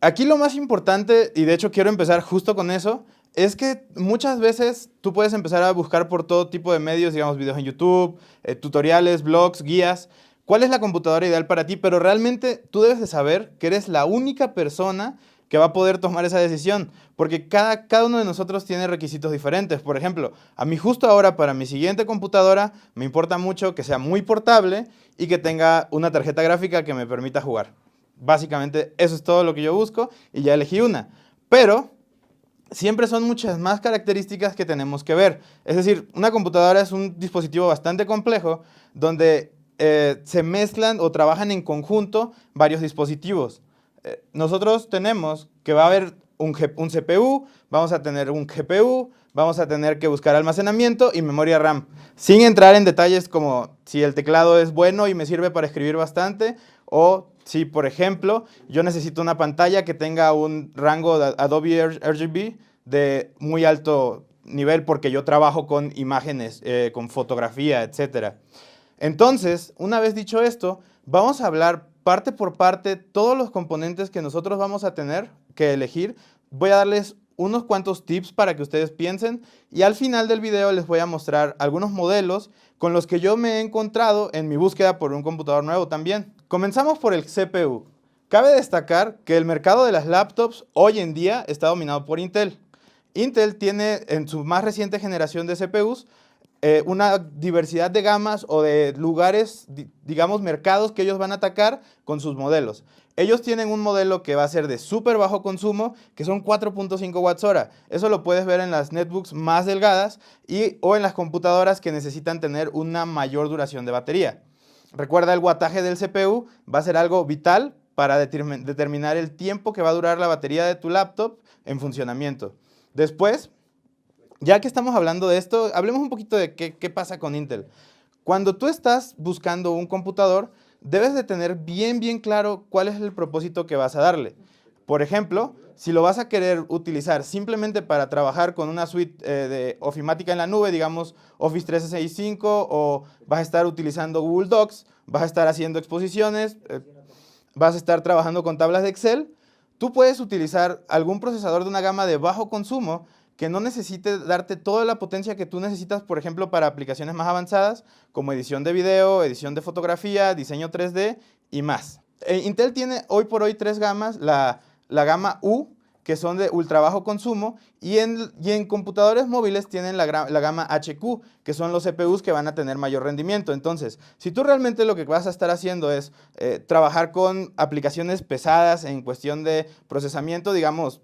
aquí lo más importante, y de hecho quiero empezar justo con eso, es que muchas veces tú puedes empezar a buscar por todo tipo de medios, digamos, videos en YouTube, tutoriales, blogs, guías. ¿Cuál es la computadora ideal para ti? Pero realmente tú debes de saber que eres la única persona que va a poder tomar esa decisión, porque cada uno de nosotros tiene requisitos diferentes. Por ejemplo, a mí justo ahora para mi siguiente computadora me importa mucho que sea muy portable y que tenga una tarjeta gráfica que me permita jugar. Básicamente eso es todo lo que yo busco y ya elegí una. Pero siempre son muchas más características que tenemos que ver. Es decir, una computadora es un dispositivo bastante complejo donde se mezclan o trabajan en conjunto varios dispositivos. Nosotros tenemos que va a haber un CPU, vamos a tener un GPU, vamos a tener que buscar almacenamiento y memoria RAM. Sin entrar en detalles como si el teclado es bueno y me sirve para escribir bastante, o si, por ejemplo, yo necesito una pantalla que tenga un rango de Adobe RGB de muy alto nivel porque yo trabajo con imágenes, con fotografía, etc. Entonces, una vez dicho esto, vamos a hablar parte por parte todos los componentes que nosotros vamos a tener que elegir. Voy a darles unos cuantos tips para que ustedes piensen y al final del video les voy a mostrar algunos modelos con los que yo me he encontrado en mi búsqueda por un computador nuevo también. Comenzamos por el CPU. Cabe destacar que el mercado de las laptops hoy en día está dominado por Intel. Intel tiene en su más reciente generación de CPUs una diversidad de gamas o de lugares, digamos, mercados que ellos van a atacar con sus modelos. Ellos tienen un modelo que va a ser de súper bajo consumo, que son 4.5 watts hora. Eso lo puedes ver en las netbooks más delgadas o en las computadoras que necesitan tener una mayor duración de batería. Recuerda, el wattaje del CPU va a ser algo vital para determinar el tiempo que va a durar la batería de tu laptop en funcionamiento. Después, ya que estamos hablando de esto, hablemos un poquito de qué pasa con Intel. Cuando tú estás buscando un computador, debes de tener bien claro cuál es el propósito que vas a darle. Por ejemplo, si lo vas a querer utilizar simplemente para trabajar con una suite de ofimática en la nube, digamos Office 365, o vas a estar utilizando Google Docs, vas a estar haciendo exposiciones, vas a estar trabajando con tablas de Excel, tú puedes utilizar algún procesador de una gama de bajo consumo que no necesite darte toda la potencia que tú necesitas, por ejemplo, para aplicaciones más avanzadas, como edición de video, edición de fotografía, diseño 3D y más. Intel tiene hoy por hoy tres gamas, la gama U, que son de ultra bajo consumo, y en computadores móviles tienen la gama HQ, que son los CPUs que van a tener mayor rendimiento. Entonces, si tú realmente lo que vas a estar haciendo es trabajar con aplicaciones pesadas en cuestión de procesamiento, digamos,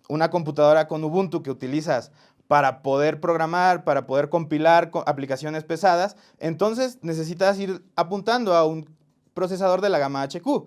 una computadora con Ubuntu que utilizas para poder programar, para poder compilar aplicaciones pesadas, entonces necesitas ir apuntando a un procesador de la gama HQ.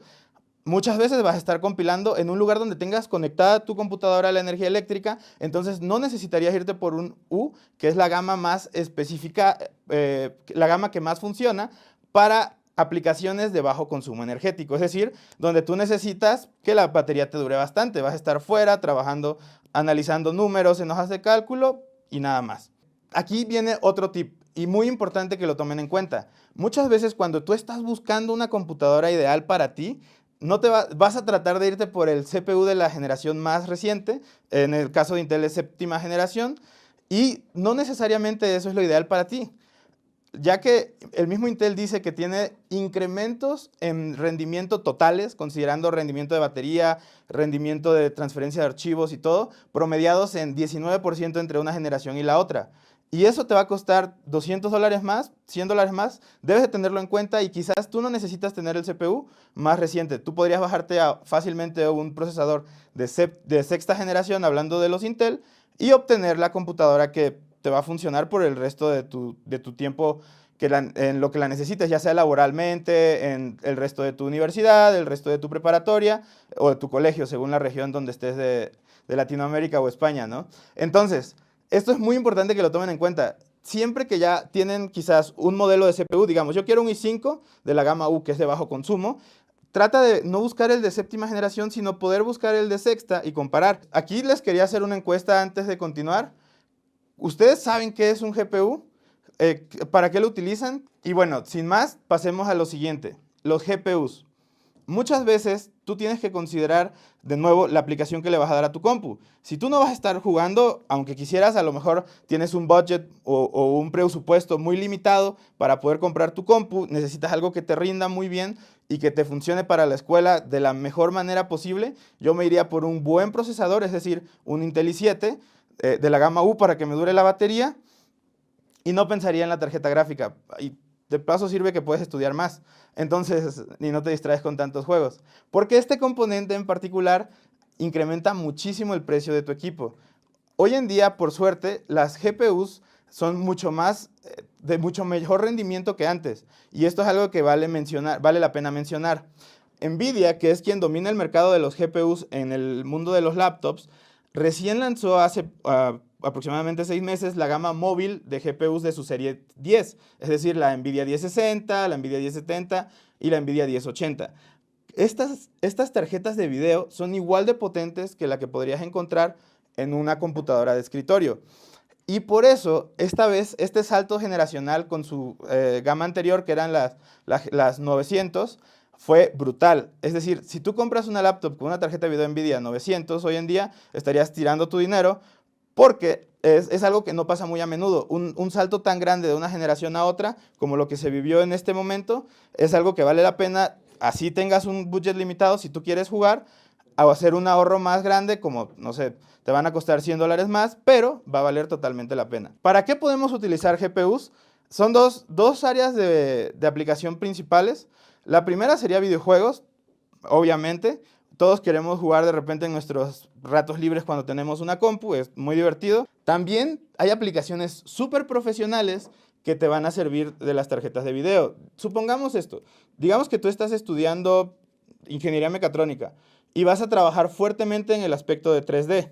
Muchas veces vas a estar compilando en un lugar donde tengas conectada tu computadora a la energía eléctrica, entonces no necesitarías irte por un U, que es la gama más específica, la gama que más funciona para aplicaciones de bajo consumo energético, es decir, donde tú necesitas que la batería te dure bastante. Vas a estar fuera trabajando, analizando números en hojas de cálculo y nada más. Aquí viene otro tip y muy importante que lo tomen en cuenta. Muchas veces cuando tú estás buscando una computadora ideal para ti, no vas a tratar de irte por el CPU de la generación más reciente, en el caso de Intel es séptima generación, y no necesariamente eso es lo ideal para ti, ya que el mismo Intel dice que tiene incrementos en rendimiento totales, considerando rendimiento de batería, rendimiento de transferencia de archivos y todo, promediados en 19% entre una generación y la otra. Y eso te va a costar $200 más, $100 más, debes de tenerlo en cuenta y quizás tú no necesitas tener el CPU más reciente. Tú podrías bajarte fácilmente un procesador de sexta generación, hablando de los Intel, y obtener la computadora que te va a funcionar por el resto de tu tiempo en lo que la necesites, ya sea laboralmente, en el resto de tu universidad, el resto de tu preparatoria o de tu colegio, según la región donde estés de Latinoamérica o España, ¿no? Entonces, esto es muy importante que lo tomen en cuenta. Siempre que ya tienen quizás un modelo de CPU, digamos, yo quiero un i5 de la gama U, que es de bajo consumo, trata de no buscar el de séptima generación, sino poder buscar el de sexta y comparar. Aquí les quería hacer una encuesta antes de continuar. ¿Ustedes saben qué es un GPU? ¿Para qué lo utilizan? Y bueno, sin más, pasemos a lo siguiente. Los GPUs. Muchas veces tú tienes que considerar de nuevo, la aplicación que le vas a dar a tu compu. Si tú no vas a estar jugando, aunque quisieras, a lo mejor tienes un budget o un presupuesto muy limitado para poder comprar tu compu, necesitas algo que te rinda muy bien y que te funcione para la escuela de la mejor manera posible, yo me iría por un buen procesador, es decir, un Intel i7 de la gama U para que me dure la batería y no pensaría en la tarjeta gráfica. Y de paso sirve que puedes estudiar más, entonces ni no te distraes con tantos juegos. Porque este componente en particular incrementa muchísimo el precio de tu equipo. Hoy en día, por suerte, las GPUs son mucho más, de mucho mejor rendimiento que antes. Y esto es algo que vale la pena mencionar. Nvidia, que es quien domina el mercado de los GPUs en el mundo de los laptops, recién lanzó hace aproximadamente 6 meses la gama móvil de GPUs de su serie 10, es decir, la Nvidia 1060, la Nvidia 1070 y la Nvidia 1080. Estas tarjetas de video son igual de potentes que la que podrías encontrar en una computadora de escritorio. Y por eso, esta vez, este salto generacional con su gama anterior, que eran las 900, fue brutal. Es decir, si tú compras una laptop con una tarjeta de video Nvidia 900, hoy en día estarías tirando tu dinero porque es algo que no pasa muy a menudo. Un salto tan grande de una generación a otra, como lo que se vivió en este momento, es algo que vale la pena, así tengas un budget limitado, si tú quieres jugar, a hacer un ahorro más grande, como, no sé, te van a costar $100 más, pero va a valer totalmente la pena. ¿Para qué podemos utilizar GPUs? Son dos áreas de aplicación principales. La primera sería videojuegos, obviamente. Todos queremos jugar de repente en nuestros ratos libres cuando tenemos una compu, es muy divertido. También hay aplicaciones súper profesionales que te van a servir de las tarjetas de video. Supongamos esto, digamos que tú estás estudiando ingeniería mecatrónica y vas a trabajar fuertemente en el aspecto de 3D,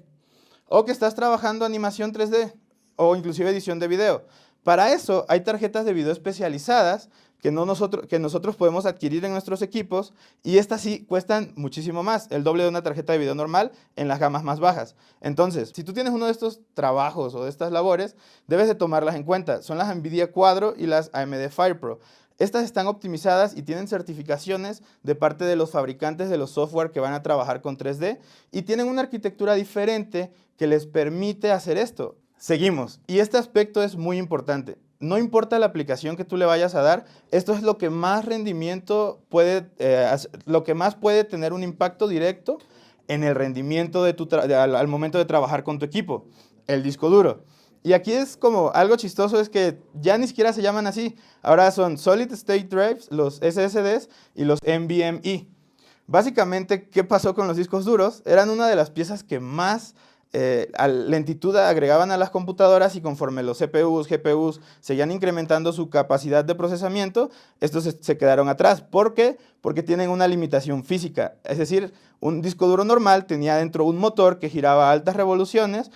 o que estás trabajando animación 3D o inclusive edición de video. Para eso hay tarjetas de video especializadas que nosotros podemos adquirir en nuestros equipos, y estas sí cuestan muchísimo más, el doble de una tarjeta de video normal en las gamas más bajas. Entonces, si tú tienes uno de estos trabajos o de estas labores, debes de tomarlas en cuenta. Son las NVIDIA Quadro y las AMD FirePro. Estas están optimizadas y tienen certificaciones de parte de los fabricantes de los software que van a trabajar con 3D y tienen una arquitectura diferente que les permite hacer esto. Seguimos, y este aspecto es muy importante. No importa la aplicación que tú le vayas a dar, esto es lo que más rendimiento puede, lo que más puede tener un impacto directo en el rendimiento al momento de trabajar con tu equipo, el disco duro. Y aquí es como algo chistoso, es que ya ni siquiera se llaman así. Ahora son Solid State Drives, los SSDs y los NVMe. Básicamente, ¿qué pasó con los discos duros? Eran una de las piezas que más lentitud agregaban a las computadoras, y conforme los CPUs, GPUs seguían incrementando su capacidad de procesamiento, estos se quedaron atrás. ¿Por qué? Porque tienen una limitación física. Es decir, un disco duro normal tenía dentro un motor que giraba a altas revoluciones.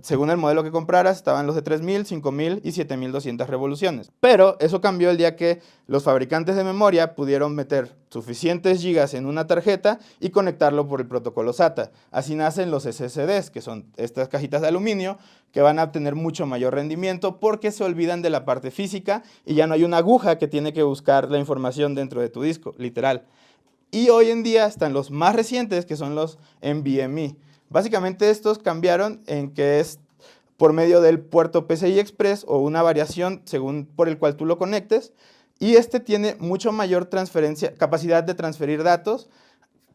Según el modelo que compraras, estaban los de 3000, 5000 y 7200 revoluciones. Pero eso cambió el día que los fabricantes de memoria pudieron meter suficientes gigas en una tarjeta y conectarlo por el protocolo SATA. Así nacen los SSDs, que son estas cajitas de aluminio que van a tener mucho mayor rendimiento porque se olvidan de la parte física y ya no hay una aguja que tiene que buscar la información dentro de tu disco, literal. Y hoy en día están los más recientes, que son los NVMe. Básicamente estos cambiaron en que es por medio del puerto PCI Express o una variación según por el cual tú lo conectes, y este tiene mucho mayor capacidad de transferir datos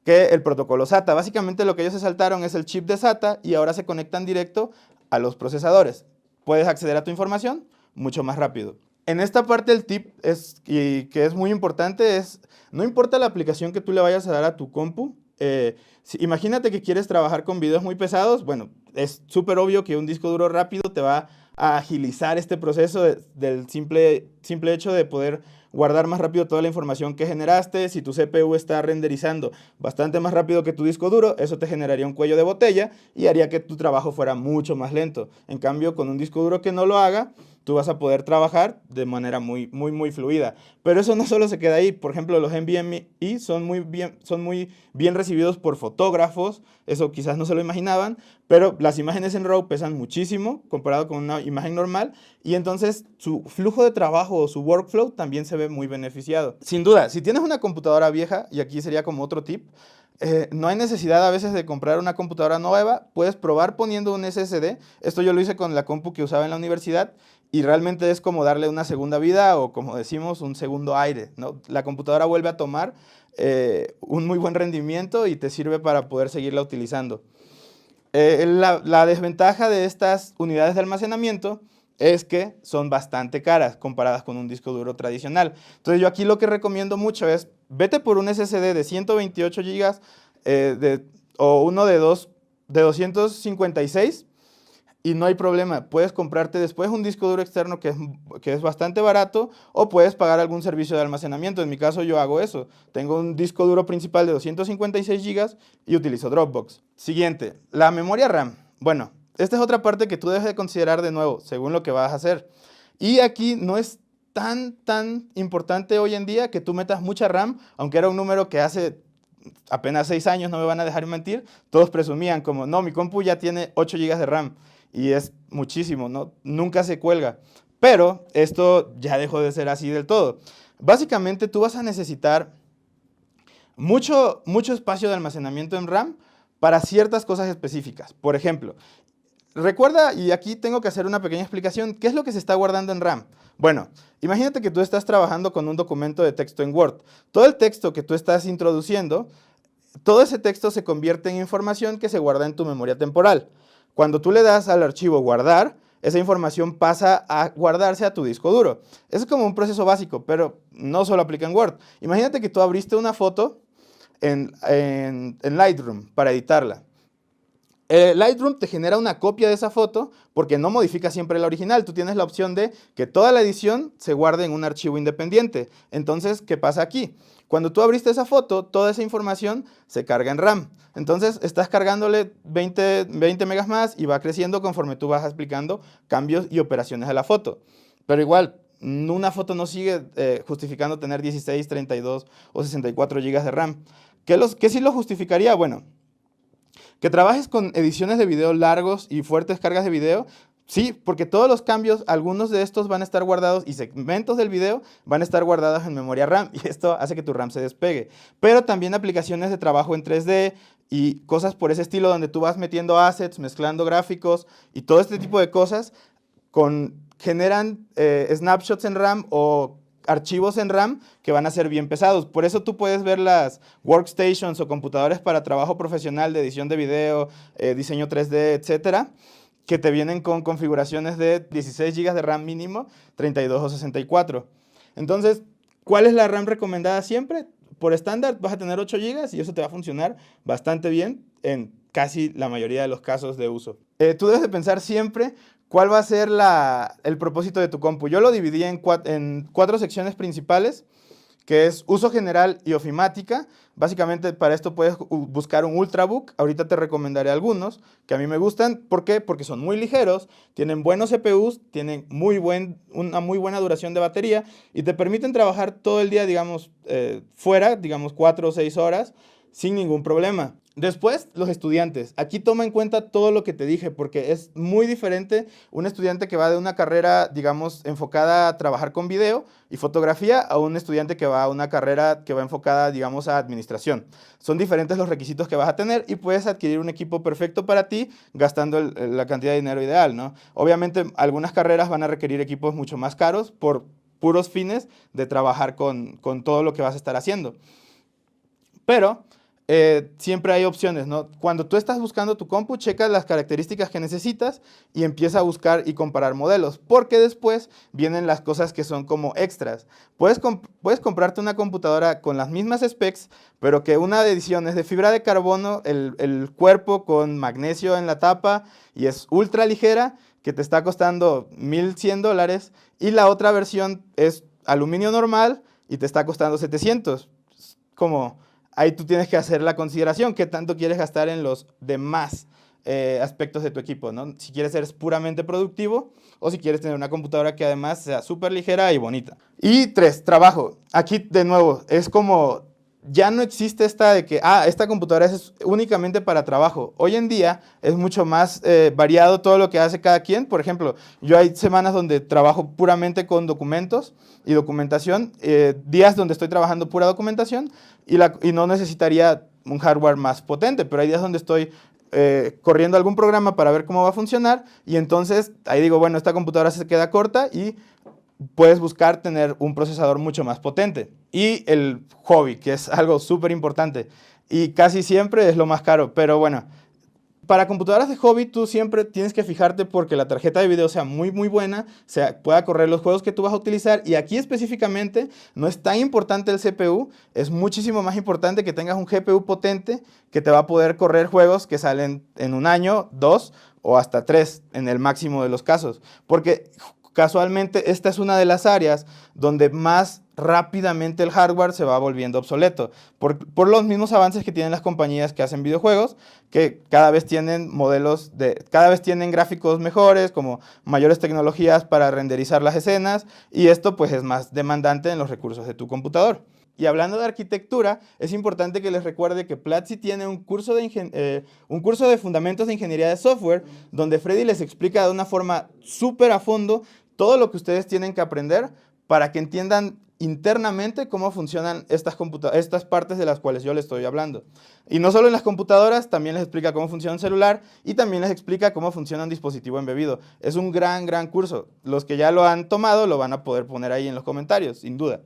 que el protocolo SATA. Básicamente lo que ellos se saltaron es el chip de SATA y ahora se conectan directo a los procesadores. Puedes acceder a tu información mucho más rápido. En esta parte el tip que es muy importante es, no importa la aplicación que tú le vayas a dar a tu compu, imagínate que quieres trabajar con videos muy pesados, bueno, es súper obvio que un disco duro rápido te va a agilizar este proceso del simple hecho de poder guardar más rápido toda la información que generaste. Si tu CPU está renderizando bastante más rápido que tu disco duro, eso te generaría un cuello de botella y haría que tu trabajo fuera mucho más lento. En cambio, con un disco duro que no lo haga, tú vas a poder trabajar de manera muy fluida. Pero eso no solo se queda ahí. Por ejemplo, los NVMe son muy bien recibidos por fotógrafos. Eso quizás no se lo imaginaban, pero las imágenes en RAW pesan muchísimo comparado con una imagen normal, y entonces su flujo de trabajo o su workflow también se ve muy beneficiado. Sin duda, si tienes una computadora vieja, y aquí sería como otro tip, No hay necesidad a veces de comprar una computadora nueva, puedes probar poniendo un SSD. Esto yo lo hice con la compu que usaba en la universidad y realmente es como darle una segunda vida o como decimos, un segundo aire, ¿no? La computadora vuelve a tomar un muy buen rendimiento y te sirve para poder seguirla utilizando. La desventaja de estas unidades de almacenamiento es que son bastante caras comparadas con un disco duro tradicional. Entonces yo aquí lo que recomiendo mucho es, vete por un SSD de 128 GB o uno de 256 y no hay problema. Puedes comprarte después un disco duro externo que es bastante barato o puedes pagar algún servicio de almacenamiento. En mi caso yo hago eso. Tengo un disco duro principal de 256 GB y utilizo Dropbox. Siguiente, la memoria RAM. Bueno, esta es otra parte que tú debes de considerar de nuevo, según lo que vas a hacer. Y aquí no es tan importante hoy en día que tú metas mucha RAM, aunque era un número que hace apenas 6 años, no me van a dejar mentir, todos presumían como, no, mi compu ya tiene 8 GB de RAM. Y es muchísimo, ¿no? Nunca se cuelga. Pero esto ya dejó de ser así del todo. Básicamente tú vas a necesitar mucho espacio de almacenamiento en RAM para ciertas cosas específicas. Por ejemplo, recuerda, y aquí tengo que hacer una pequeña explicación, ¿qué es lo que se está guardando en RAM? Bueno, imagínate que tú estás trabajando con un documento de texto en Word. Todo el texto que tú estás introduciendo, todo ese texto se convierte en información que se guarda en tu memoria temporal. Cuando tú le das al archivo guardar, esa información pasa a guardarse a tu disco duro. Eso es como un proceso básico, pero no solo aplica en Word. Imagínate que tú abriste una foto en Lightroom para editarla. Lightroom te genera una copia de esa foto porque no modifica siempre la original. Tú tienes la opción de que toda la edición se guarde en un archivo independiente. Entonces, ¿qué pasa aquí? Cuando tú abriste esa foto, toda esa información se carga en RAM. Entonces, estás cargándole 20 megas más y va creciendo conforme tú vas aplicando cambios y operaciones a la foto. Pero igual, una foto no sigue justificando tener 16, 32 o 64 gigas de RAM. ¿Qué sí lo justificaría? Bueno, que trabajes con ediciones de video largos y fuertes cargas de video, sí, porque todos los cambios, algunos de estos van a estar guardados y segmentos del video van a estar guardados en memoria RAM y esto hace que tu RAM se despegue. Pero también aplicaciones de trabajo en 3D y cosas por ese estilo donde tú vas metiendo assets, mezclando gráficos y todo este tipo de cosas generan snapshots en RAM o archivos en RAM que van a ser bien pesados. Por eso tú puedes ver las workstations o computadores para trabajo profesional de edición de video, diseño 3D, etcétera, que te vienen con configuraciones de 16 GB de RAM mínimo, 32 o 64. Entonces, ¿cuál es la RAM recomendada siempre? Por estándar vas a tener 8 GB y eso te va a funcionar bastante bien en casi la mayoría de los casos de uso. Tú debes de pensar siempre cuál va a ser el propósito de tu compu. Yo lo dividí en 4 secciones principales, que es uso general y ofimática. Básicamente para esto puedes buscar un Ultrabook. Ahorita te recomendaré algunos que a mí me gustan. ¿Por qué? Porque son muy ligeros, tienen buenos CPUs, tienen una muy buena duración de batería y te permiten trabajar todo el día, digamos, fuera, digamos 4 o 6 horas, sin ningún problema. Después, los estudiantes. Aquí toma en cuenta todo lo que te dije, porque es muy diferente un estudiante que va de una carrera, digamos, enfocada a trabajar con video y fotografía a un estudiante que va a una carrera que va enfocada, digamos, a administración. Son diferentes los requisitos que vas a tener y puedes adquirir un equipo perfecto para ti gastando la cantidad de dinero ideal, ¿no? Obviamente, algunas carreras van a requerir equipos mucho más caros por puros fines de trabajar con todo lo que vas a estar haciendo. Pero siempre hay opciones, ¿no? Cuando tú estás buscando tu compu, checa las características que necesitas y empieza a buscar y comparar modelos, porque después vienen las cosas que son como extras. Puedes comprarte una computadora con las mismas specs, pero que una edición es de fibra de carbono, el cuerpo con magnesio en la tapa y es ultra ligera, que te está costando $1,100, y la otra versión es aluminio normal y te está costando 700. Ahí tú tienes que hacer la consideración, qué tanto quieres gastar en los demás aspectos de tu equipo, ¿no? Si quieres ser puramente productivo o si quieres tener una computadora que además sea súper ligera y bonita. Y 3, trabajo. Aquí de nuevo es como, ya no existe esta de que, esta computadora es únicamente para trabajo. Hoy en día es mucho más variado todo lo que hace cada quien. Por ejemplo, yo hay semanas donde trabajo puramente con documentos y documentación, días donde estoy trabajando pura documentación y no necesitaría un hardware más potente, pero hay días donde estoy corriendo algún programa para ver cómo va a funcionar y entonces ahí digo, bueno, esta computadora se queda corta y puedes buscar tener un procesador mucho más potente. Y el hobby, que es algo súper importante y casi siempre es lo más caro, pero bueno, para computadoras de hobby tú siempre tienes que fijarte porque la tarjeta de video sea muy buena, pueda correr los juegos que tú vas a utilizar y aquí específicamente no es tan importante el CPU, es muchísimo más importante que tengas un GPU potente que te va a poder correr juegos que salen en un año, 2 o hasta 3 en el máximo de los casos, porque casualmente esta es una de las áreas donde más rápidamente el hardware se va volviendo obsoleto, por los mismos avances que tienen las compañías que hacen videojuegos, que cada vez tienen cada vez tienen gráficos mejores, como mayores tecnologías para renderizar las escenas, y esto pues es más demandante en los recursos de tu computador. Y hablando de arquitectura, es importante que les recuerde que Platzi tiene un curso de fundamentos de ingeniería de software, donde Freddy les explica de una forma súper a fondo todo lo que ustedes tienen que aprender para que entiendan internamente cómo funcionan estas partes de las cuales yo les estoy hablando. Y no solo en las computadoras, también les explica cómo funciona un celular y también les explica cómo funciona un dispositivo embebido. Es un gran curso. Los que ya lo han tomado lo van a poder poner ahí en los comentarios, sin duda.